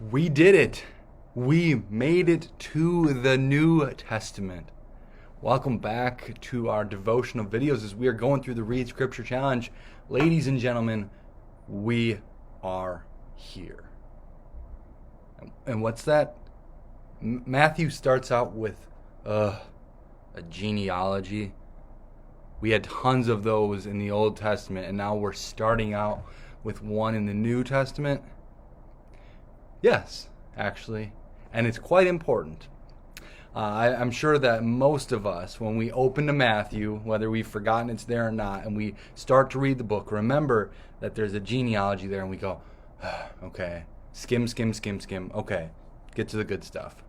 We did it. We made it to the New Testament. Welcome back to our devotional videos as we are going through the Read Scripture Challenge. Ladies and gentlemen, we are here. And what's that? Matthew starts out with a genealogy. We had tons of those in the Old Testament, and now we're starting out with one in the New Testament. Yes, actually, and it's quite important. I'm sure that most of us, when we open to Matthew, whether we've forgotten it's there or not, and we start to read the book, remember that there's a genealogy there, and we go, okay, skim, okay, get to the good stuff.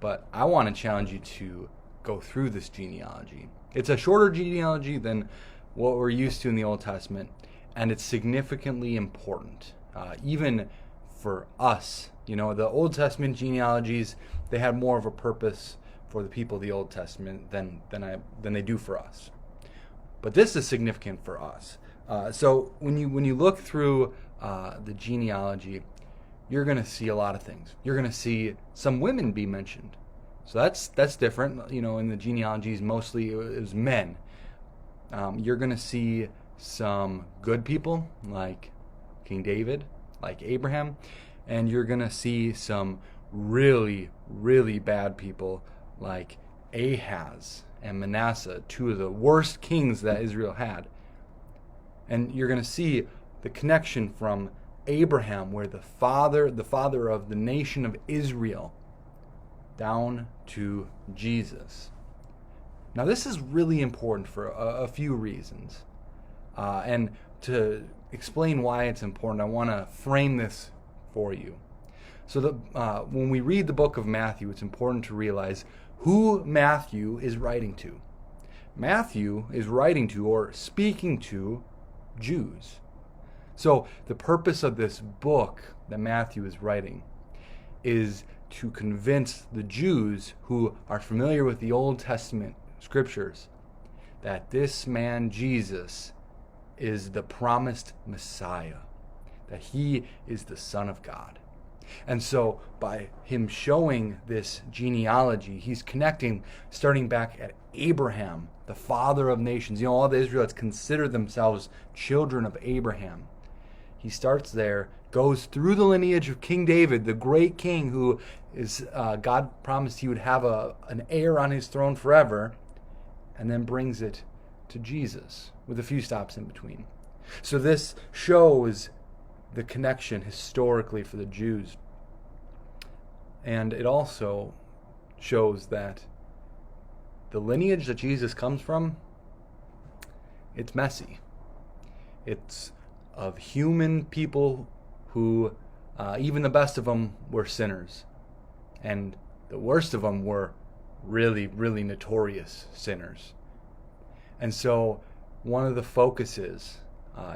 But I want to challenge you to go through this genealogy. It's a shorter genealogy than what we're used to in the Old Testament, and it's significantly important, even for us. You know, the Old Testament genealogies, they had more of a purpose for the people of the Old Testament than they do for us. But this is significant for us. So when you look through the genealogy, you're going to see a lot of things. You're going to see some women be mentioned. So that's different. You know, in the genealogies, mostly it was men. You're going to see some good people like King David, like Abraham, and you're going to see some really, really bad people like Ahaz and Manasseh, two of the worst kings that Israel had. And you're going to see the connection from Abraham, where the father of the nation of Israel, down to Jesus. Now this is really important for a few reasons. And to explain why it's important, I want to frame this for you. So when we read the book of Matthew, it's important to realize who Matthew is writing to. Matthew is writing to or speaking to Jews. So the purpose of this book that Matthew is writing is to convince the Jews who are familiar with the Old Testament scriptures that this man Jesus is the promised Messiah, that he is the Son of God. And so by him showing this genealogy, he's connecting, starting back at Abraham, the father of nations. You know, all the Israelites consider themselves children of Abraham. He starts there, goes through the lineage of King David, the great king who is God promised he would have an heir on his throne forever, and then brings it to Jesus with a few stops in between. So this shows the connection historically for the Jews. And it also shows that the lineage that Jesus comes from, it's messy. It's of human people who, even the best of them, were sinners. And the worst of them were really, really notorious sinners. And so one of the focuses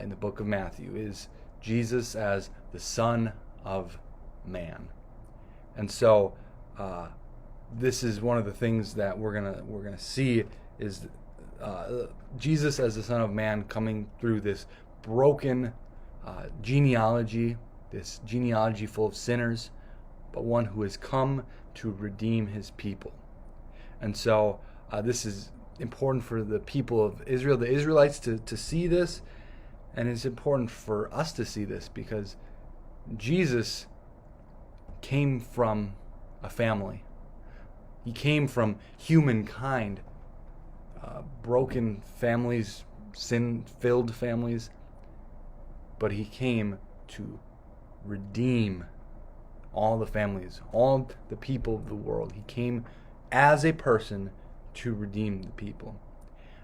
in the book of Matthew is Jesus as the Son of Man. And so this is one of the things that we're gonna see is Jesus as the Son of Man coming through this broken genealogy, this genealogy full of sinners, but one who has come to redeem his people. And so this is important for the people of Israel, the Israelites, to see this, and it's important for us to see this because Jesus came from a family. He came from humankind, broken families, sin-filled families, but he came to redeem all the families, all the people of the world. He came as a person to redeem the people.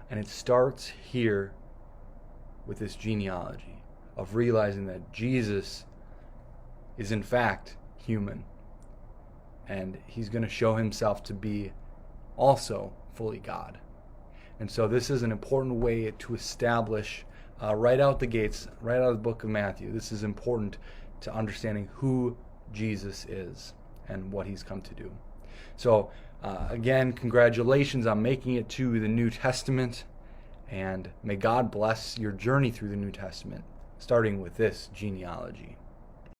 And it starts here with this genealogy of realizing that Jesus is in fact human. And he's going to show himself to be also fully God. And so this is an important way to establish right out the gates, right out of the book of Matthew. This is important to understanding who Jesus is and what he's come to do. So again, congratulations on making it to the New Testament, and may God bless your journey through the New Testament, starting with this genealogy.